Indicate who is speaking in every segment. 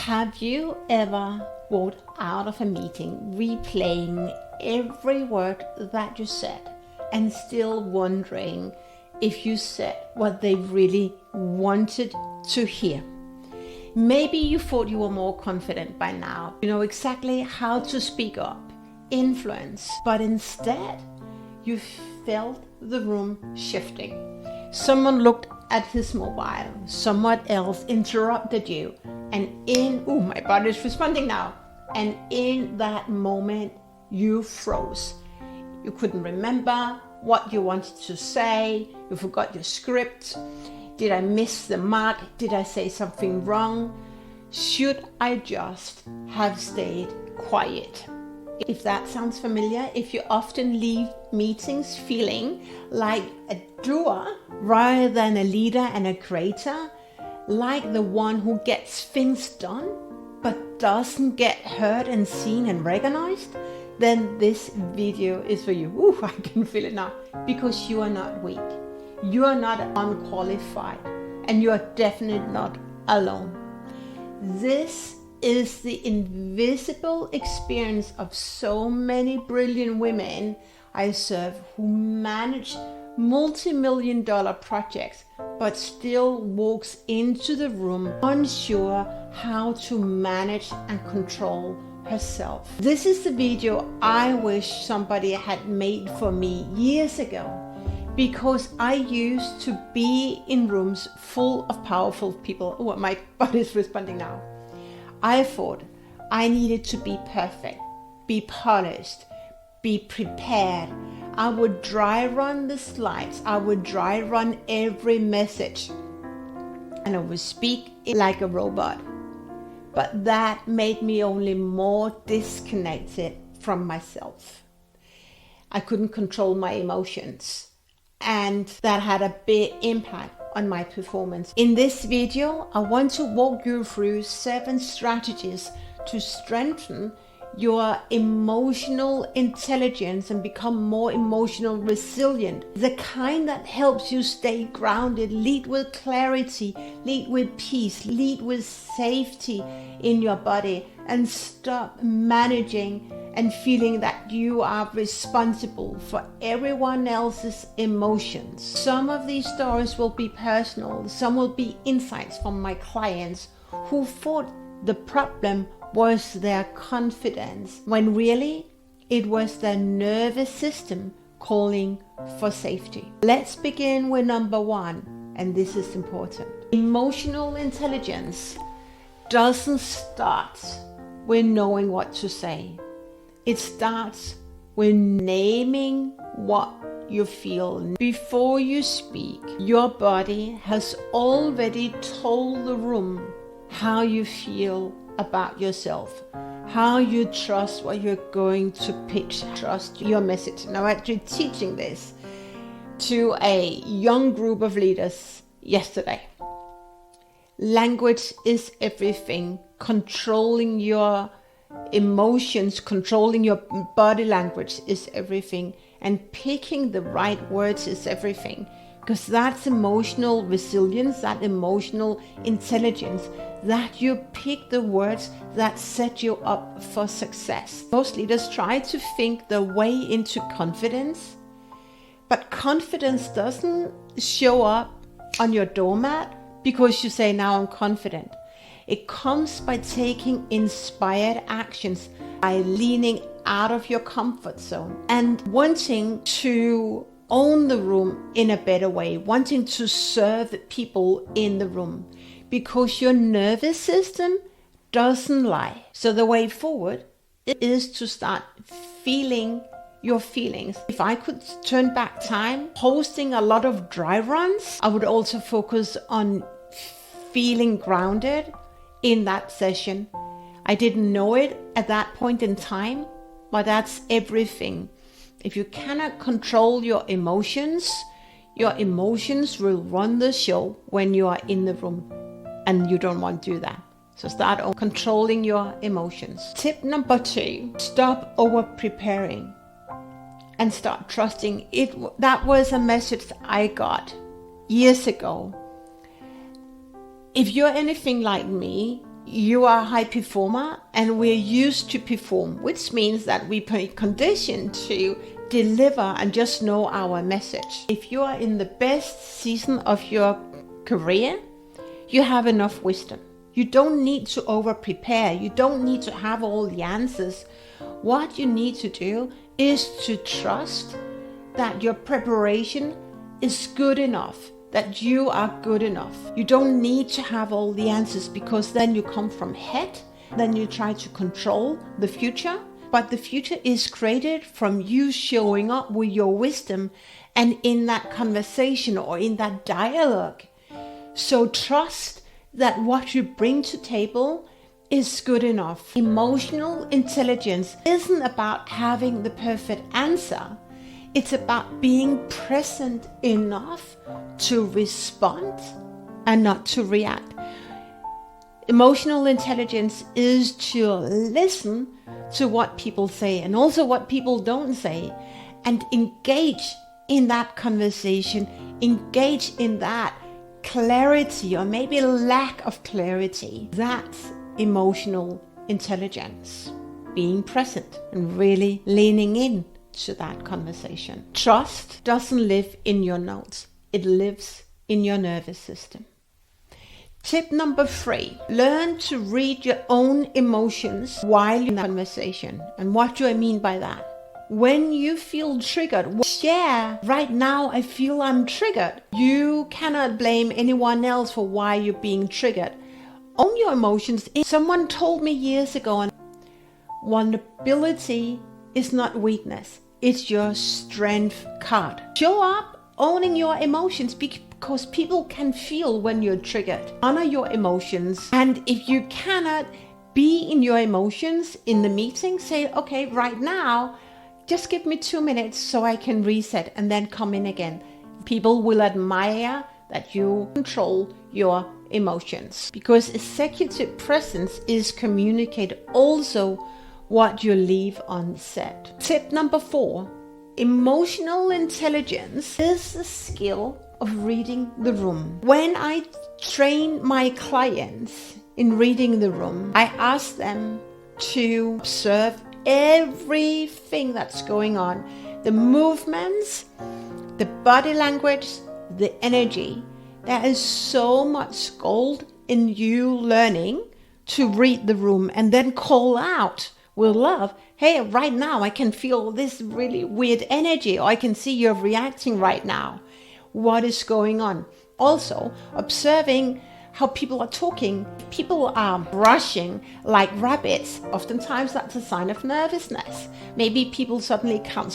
Speaker 1: Have you ever walked out of a meeting replaying every word that you said and still wondering if you said what they really wanted to hear? Maybe you thought you were more confident by now. You know exactly how to speak up, influence, but instead you felt the room shifting. Someone looked at his mobile, someone else interrupted you, and my body is responding now. And in that moment, you froze. You couldn't remember what you wanted to say. You forgot your script. Did I miss the mark? Did I say something wrong? Should I just have stayed quiet? If that sounds familiar, if you often leave meetings feeling like a doer rather than a leader and a creator, like the one who gets things done but doesn't get heard and seen and recognized, then this video is for you. Ooh, I can feel it now. Because you are not weak. You are not unqualified. And you are definitely not alone. This is the invisible experience of so many brilliant women I serve who manage multi-million-dollar projects but still walks into the room unsure how to manage and control herself. This is the video I wish somebody had made for me years ago, because I used to be in rooms full of powerful people. Oh, my body's responding now. I thought I needed to be perfect, be polished, be prepared. I would dry run the slides. I would dry run every message. And I would speak like a robot. But that made me only more disconnected from myself. I couldn't control my emotions. And that had a big impact on my performance. In this video, I want to walk you through 7 strategies to strengthen your emotional intelligence and become more emotional resilient. The kind that helps you stay grounded, lead with clarity, lead with peace, lead with safety in your body, and stop managing and feeling that you are responsible for everyone else's emotions. Some of these stories will be personal, some will be insights from my clients who thought the problem was their confidence, when really it was their nervous system calling for safety. Let's begin with number 1, and this is important. Emotional intelligence doesn't start with knowing what to say. It starts with naming what you feel. Before you speak, your body has already told the room how you feel about yourself, how you trust what you're going to pitch, trust your message. Now, I'm actually teaching this to a young group of leaders yesterday. Language is everything. Controlling your emotions, controlling your body language is everything. And picking the right words is everything. Because that's emotional resilience, that emotional intelligence, that you pick the words that set you up for success. Most leaders try to think their way into confidence, but confidence doesn't show up on your doormat because you say, now I'm confident. It comes by taking inspired actions, by leaning out of your comfort zone and wanting to own the room in a better way, wanting to serve people in the room, because your nervous system doesn't lie. So the way forward is to start feeling your feelings. If I could turn back time, hosting a lot of dry runs, I would also focus on feeling grounded in that session. I didn't know it at that point in time, but that's everything. If you cannot control your emotions will run the show when you are in the room, and you don't want to do that. So start controlling your emotions. Tip number 2, stop over preparing and start trusting it. That was a message I got years ago. If you're anything like me, you are a high performer and we're used to perform, which means that we are conditioned to deliver and just know our message. If you are in the best season of your career, you have enough wisdom. You don't need to over prepare. You don't need to have all the answers. What you need to do is to trust that your preparation is good enough, that you are good enough. You don't need to have all the answers, because then you come from head, then you try to control the future. But the future is created from you showing up with your wisdom and in that conversation or in that dialogue. So trust that what you bring to table is good enough. Emotional intelligence isn't about having the perfect answer. It's about being present enough to respond and not to react. Emotional intelligence is to listen to what people say and also what people don't say, and engage in that conversation, engage in that clarity or maybe lack of clarity. That's emotional intelligence. Being present and really leaning in to that conversation. Trust doesn't live in your notes. It lives in your nervous system. Tip number 3, learn to read your own emotions while in a conversation. And what do I mean by that? When you feel triggered, share, right now I feel I'm triggered. You cannot blame anyone else for why you're being triggered. Own your emotions. Someone told me years ago, vulnerability is not weakness, it's your strength card. Show up owning your emotions, because people can feel when you're triggered. Honor your emotions. And if you cannot be in your emotions in the meeting, say, okay, right now, just give me 2 minutes so I can reset and then come in again. People will admire that you control your emotions, because executive presence is communicate also what you leave unsaid. Tip number 4, emotional intelligence is the skill of reading the room. When I train my clients in reading the room, I ask them to observe everything that's going on, the movements, the body language, the energy. There is so much gold in you learning to read the room and then call out with love, hey, right now I can feel this really weird energy, or I can see you're reacting right now. What is going on? Also, observing how people are talking. People are rushing like rabbits. Oftentimes that's a sign of nervousness. Maybe people suddenly can't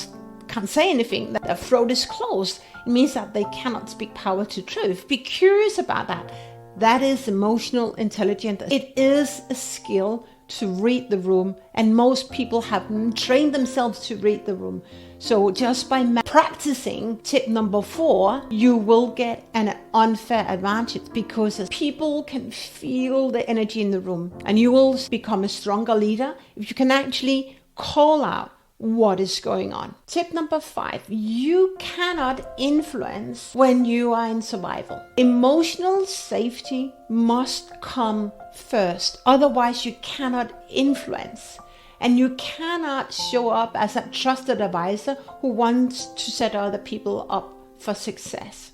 Speaker 1: say anything, that their throat is closed. It means that they cannot speak power to truth. Be curious about that. That is emotional intelligence. It is a skill to read the room, and most people have trained themselves to read the room. So just by practicing tip number 4, you will get an unfair advantage, because people can feel the energy in the room, and you will become a stronger leader if you can actually call out what is going on. Tip number 5, you cannot influence when you are in survival. Emotional safety must come first. Otherwise, you cannot influence. And you cannot show up as a trusted advisor who wants to set other people up for success.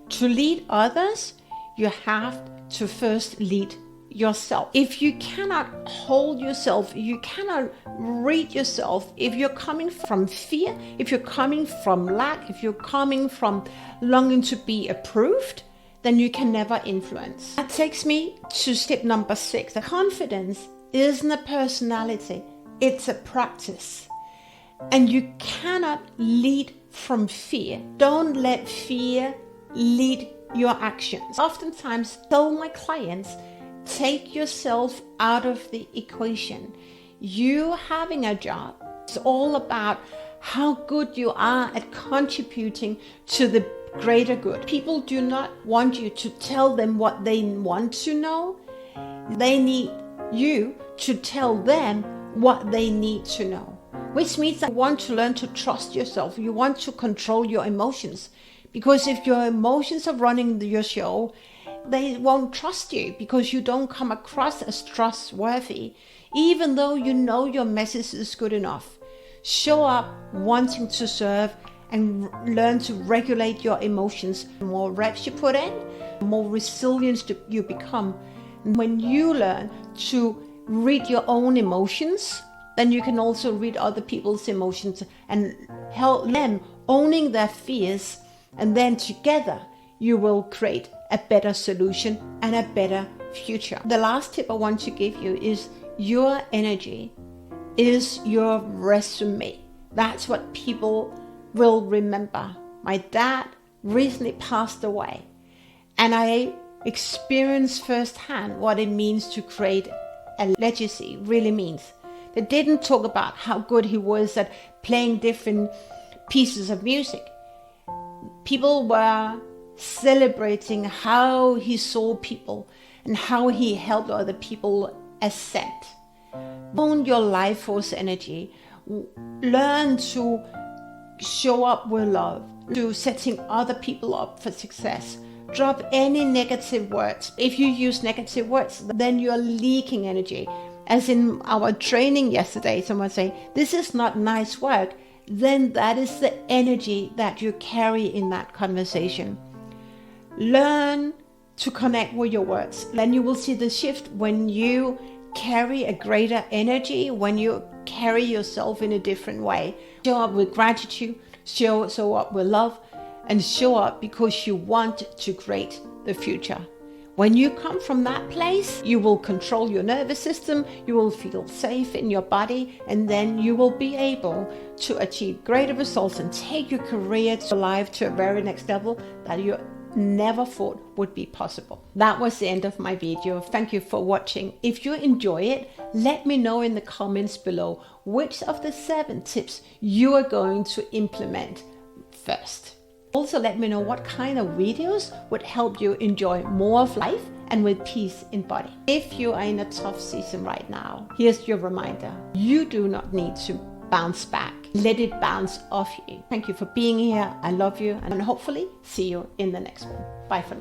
Speaker 1: To lead others, you have to first lead yourself. If you cannot hold yourself, you cannot read yourself, if you're coming from fear, if you're coming from lack, if you're coming from longing to be approved, then you can never influence. That takes me to step number 6. The confidence isn't a personality, it's a practice. And you cannot lead from fear. Don't let fear lead your actions. Oftentimes I tell my clients, take yourself out of the equation. You having a job, it's all about how good you are at contributing to the greater good. People do not want you to tell them what they want to know. They need you to tell them what they need to know, which means that you want to learn to trust yourself. You want to control your emotions, because if your emotions are running your show, they won't trust you because you don't come across as trustworthy, even though you know your message is good enough. Show up wanting to serve and learn to regulate your emotions. The more reps you put in, the more resilient you become. When you learn to read your own emotions, then you can also read other people's emotions and help them owning their fears. And then together you will create a better solution and a better future. The last tip I want to give you is your energy is your resume. That's what people will remember. My dad recently passed away, and I experienced firsthand what it means to create a legacy really means. They didn't talk about how good he was at playing different pieces of music. People were celebrating how he saw people and how he helped other people ascend. Own your life force energy. Learn to show up with love, to setting other people up for success. Drop any negative words. If you use negative words, then you're leaking energy. As in our training yesterday, someone say, this is not nice work. Then that is the energy that you carry in that conversation. Learn to connect with your words. Then you will see the shift when you carry a greater energy, when you carry yourself in a different way. Show up with gratitude, show up with love, and show up because you want to create the future. When you come from that place, you will control your nervous system, you will feel safe in your body, and then you will be able to achieve greater results and take your career to life to a very next level that you never thought would be possible. That was the end of my video. Thank you for watching. If you enjoy it, let me know in the comments below which of the 7 tips you are going to implement first. Also, let me know what kind of videos would help you enjoy more of life and with peace in body. If you are in a tough season right now, here's your reminder. You do not need to bounce back. Let it bounce off you. Thank you for being here. I love you, and hopefully see you in the next one. Bye for now.